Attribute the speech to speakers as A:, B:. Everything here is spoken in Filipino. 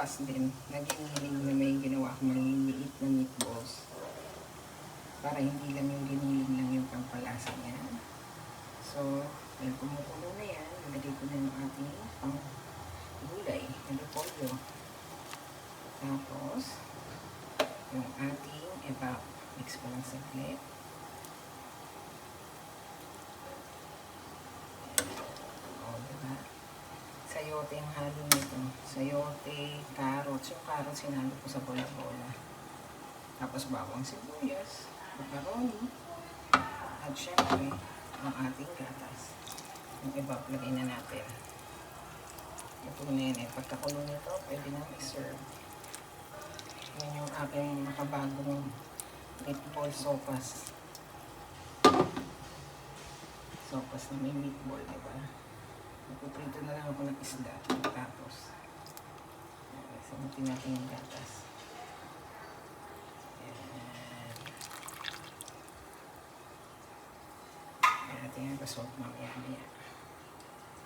A: sopas din na giniling na may ginawa akong maliliit na meatballs. Para hindi lang yung giniling lang yung pampalasa niya. So, yung kumukulo na yan, nilagay ko na yung ating pang gulay, yung repolyo. Tapos, yung ating evap. Mix ko lang saglit. O, diba? Sayote yung halo nito. Sayote, carrots. Yung carrots sinalo ko sa bola-bola. Tapos bawang sibuyas, macaroni, at syempre, ang ating gatas. Yung iba, lagay na natin. Ito na yun eh. Pagkakulo nito, pwede na i-serve. Yan yung aking makabagong meatball sopas. Sopas na may meatball, diba? Magpuprito na lang ako ng isda. Tapos, sabutin natin yung gatas. Ayan. Ayan natin yung result mamaya-maya.